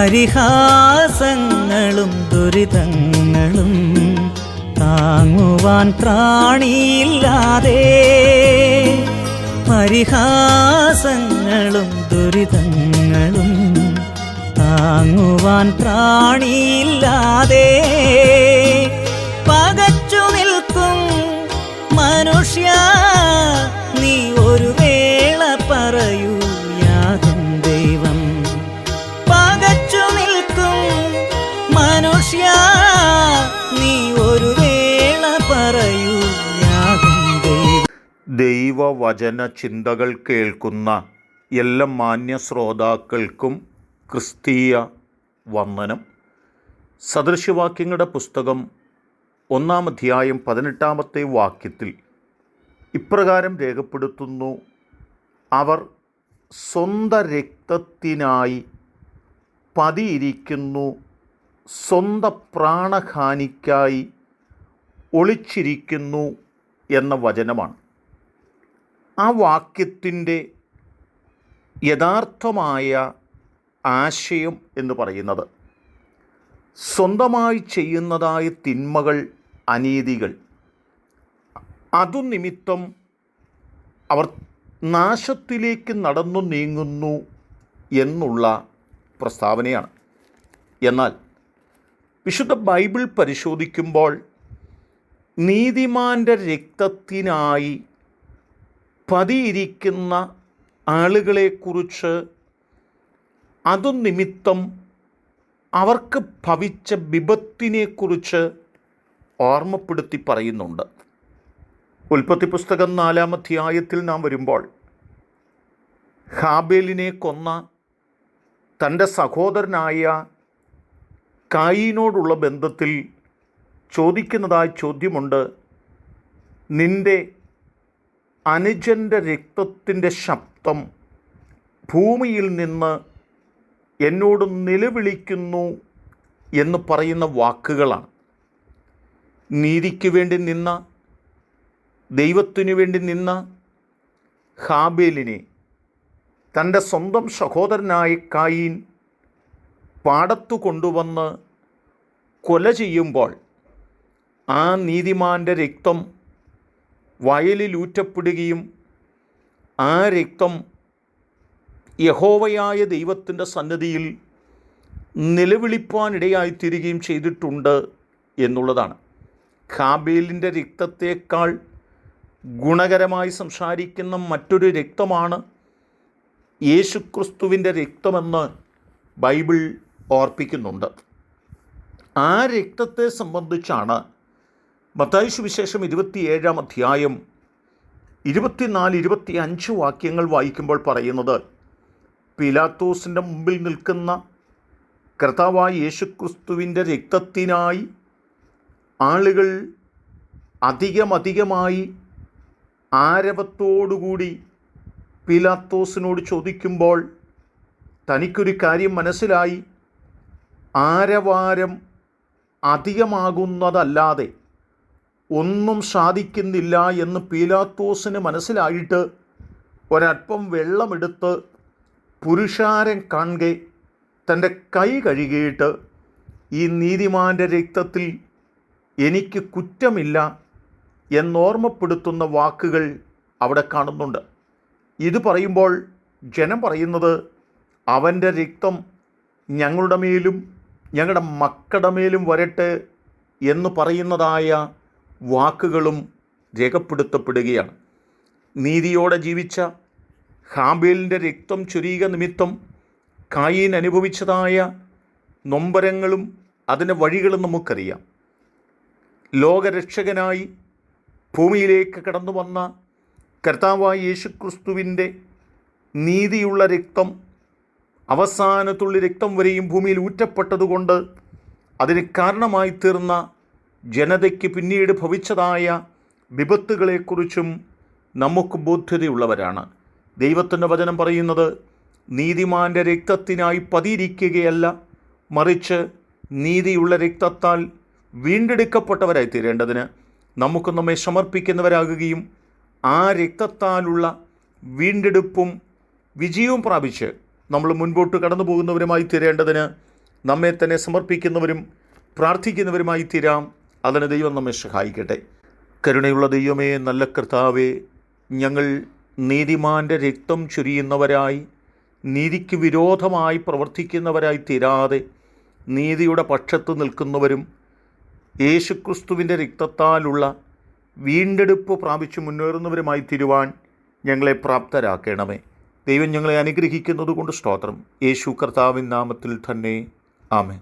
പരിഹാസങ്ങളും ദുരിതങ്ങളും താങ്ങുവാൻ ത്രാണിയില്ലാതെ, പരിഹാസങ്ങളും ദുരിതങ്ങളും താങ്ങുവാൻ ത്രാണിയില്ലാതെ പകച്ചു നിൽക്കും മനുഷ്യ, നീ ഒരു വേള പറയൂ യാതും ദൈവം. പകച്ചു നിൽക്കും മനുഷ്യ, നീ ഒരു വേള പറയൂ യാതും ദൈവം. ദൈവവചന ചിന്തകൾ കേൾക്കുന്ന എല്ലാ മാന്യ ശ്രോതാക്കൾക്കും ക്രിസ്തീയ വന്ദനം. സദൃശവാക്യങ്ങളുടെ പുസ്തകം 1-ാം അധ്യായം 18-ാമത്തെ വാക്യത്തിൽ ഇപ്രകാരം രേഖപ്പെടുത്തുന്നു: അവർ സ്വന്തം രക്തത്തിനായി പതിയിരിക്കുന്നു, സ്വന്തം പ്രാണഹാനിക്കായി ഒളിച്ചിരിക്കുന്നു എന്ന വചനമാണ്. ആ വാക്യത്തിൻ്റെ യഥാർത്ഥമായ ആശയം എന്ന് പറയുന്നത്, സ്വന്തമായി ചെയ്യുന്നതായ തിന്മകൾ, അനീതികൾ, അതുനിമിത്തം അവർ നാശത്തിലേക്ക് നടന്നു നീങ്ങുന്നു എന്നുള്ള പ്രസ്താവനയാണ്. എന്നാൽ വിശുദ്ധ ബൈബിൾ പരിശോധിക്കുമ്പോൾ നീതിമാൻ്റെ രക്തത്തിനായി പതിയിരിക്കുന്ന ആളുകളെക്കുറിച്ച് അതുനിമിത്തം അവർക്ക് ഭവിച്ച വിപത്തിനെക്കുറിച്ച് ഓർമ്മപ്പെടുത്തി പറയുന്നുണ്ട്. ഉൽപ്പത്തി പുസ്തകം 4-ാം അധ്യായത്തിൽ നാം വരുമ്പോൾ ഹാബേലിനെ കൊന്ന തൻ്റെ സഹോദരനായ കായീനോടുള്ള ബന്ധത്തിൽ ചോദിക്കുന്നതായ ചോദ്യമുണ്ട്: നിൻ്റെ അനുജൻ്റെ രക്തത്തിൻ്റെ ശബ്ദം ഭൂമിയിൽ നിന്ന് എന്നോട് നിലവിളിക്കുന്നു എന്ന് പറയുന്ന വാക്കുകളാണ്. നീതിക്ക് വേണ്ടി നിന്ന, ദൈവത്തിനു വേണ്ടി നിന്ന ഹാബേലിനെ തൻ്റെ സ്വന്തം സഹോദരനായ കായീൻ പാടത്തു കൊണ്ടുവന്ന് കൊല ചെയ്യുമ്പോൾ ആ നീതിമാൻ്റെ രക്തം വയലിൽ ഊറ്റപ്പെടുകയും ആ രക്തം യഹോവയായ ദൈവത്തിൻ്റെ സന്നിധിയിൽ നിലവിളിപ്പാനിടയായിത്തീരുകയും ചെയ്തിട്ടുണ്ട് എന്നുള്ളതാണ്. ഹാബേലിൻ്റെ രക്തത്തേക്കാൾ ഗുണകരമായി സംസാരിക്കുന്ന മറ്റൊരു രക്തമാണ് യേശുക്രിസ്തുവിൻ്റെ രക്തമെന്ന് ബൈബിൾ ഓർപ്പിക്കുന്നുണ്ട്. ആ രക്തത്തെ സംബന്ധിച്ചാണ് മത്തായി സുവിശേഷം 27-ാം അധ്യായം 24-25 വാക്യങ്ങൾ വായിക്കുമ്പോൾ പറയുന്നത്: പീലാത്തോസിൻ്റെ മുമ്പിൽ നിൽക്കുന്ന കർത്താവായ യേശുക്രിസ്തുവിൻ്റെ രക്തത്തിനായി ആളുകൾ അധികമായി ആരവത്തോടുകൂടി പീലാത്തോസിനോട് ചോദിക്കുമ്പോൾ തനിക്കൊരു കാര്യം മനസ്സിലായി. ആരവാരം അധികമാകുന്നതല്ലാതെ ഒന്നും സാധിക്കുന്നില്ല എന്ന് പീലാത്തോസിന് മനസ്സിലായിട്ട് ഒരല്പം വെള്ളമെടുത്ത് പുരുഷാരം കാണെ തൻ്റെ കൈ കഴുകിയിട്ട് ഈ നീതിമാൻ്റെ രക്തത്തിൽ എനിക്ക് കുറ്റമില്ല എന്നോർമ്മപ്പെടുത്തുന്ന വാക്കുകൾ അവിടെ കാണുന്നുണ്ട്. ഇത് പറയുമ്പോൾ ജനം പറയുന്നത്, അവൻ്റെ രക്തം ഞങ്ങളുടെ മേലും ഞങ്ങളുടെ മക്കളുടെ മേലും വരട്ടെ എന്ന് പറയുന്നതായ വാക്കുകളും രേഖപ്പെടുത്തപ്പെടുകയാണ്. നീതിയോടെ ജീവിച്ച ഹാബേലിൻ്റെ രക്തം ചൊരിയുക നിമിത്തം കായീൻ അനുഭവിച്ചതായ നൊമ്പരങ്ങളും അതിൻ്റെ വഴികളും നമുക്കറിയാം. ലോകരക്ഷകനായി ഭൂമിയിലേക്ക് കടന്നു വന്ന കർത്താവായ യേശുക്രിസ്തുവിൻ്റെ നീതിയുള്ള രക്തം, അവസാനത്തുള്ളി രക്തം വരെയും ഭൂമിയിൽ ഊറ്റപ്പെട്ടതുകൊണ്ട് അതിന് കാരണമായി തീർന്ന ജനതയ്ക്ക് പിന്നീട് ഭവിച്ചതായ വിപത്തുകളെക്കുറിച്ചും നമുക്ക് ബോധ്യതയുള്ളവരാണ്. ദൈവത്തിൻ്റെ വചനം പറയുന്നത്, നീതിമാൻ്റെ രക്തത്തിനായി പതിയിരിക്കുകയല്ല, മറിച്ച് നീതിയുള്ള രക്തത്താൽ വീണ്ടെടുക്കപ്പെട്ടവരായി തീരേണ്ടതിന് നമുക്ക് നമ്മെ സമർപ്പിക്കുന്നവരാകുകയും ആ രക്തത്താലുള്ള വീണ്ടെടുപ്പും വിജയവും പ്രാപിച്ച് നമ്മൾ മുൻപോട്ട് കടന്നു പോകുന്നവരുമായി തീരേണ്ടതിന് നമ്മെ തന്നെ സമർപ്പിക്കുന്നവരും പ്രാർത്ഥിക്കുന്നവരുമായി തീരാം. അതിന് ദൈവം നമ്മെ സഹായിക്കട്ടെ. കരുണയുള്ള ദൈവമേ, നല്ല കർത്താവേ, ഞങ്ങൾ നീതിമാൻ്റെ രക്തം ചൊരിയുന്നവരായി, നീതിക്ക് വിരോധമായി പ്രവർത്തിക്കുന്നവരായി തീരാതെ നീതിയുടെ പക്ഷത്ത് നിൽക്കുന്നവരും യേശുക്രിസ്തുവിൻ്റെ രക്തത്താലുള്ള വീണ്ടെടുപ്പ് പ്രാപിച്ചു മുന്നേറുന്നവരുമായി തീരുവാൻ ഞങ്ങളെ പ്രാപ്തരാക്കണമേ. ദൈവം ഞങ്ങളെ അനുഗ്രഹിക്കുന്നത് കൊണ്ട് സ്തോത്രം. യേശു കർത്താവിൻ നാമത്തിൽ തന്നെ ആമേൻ.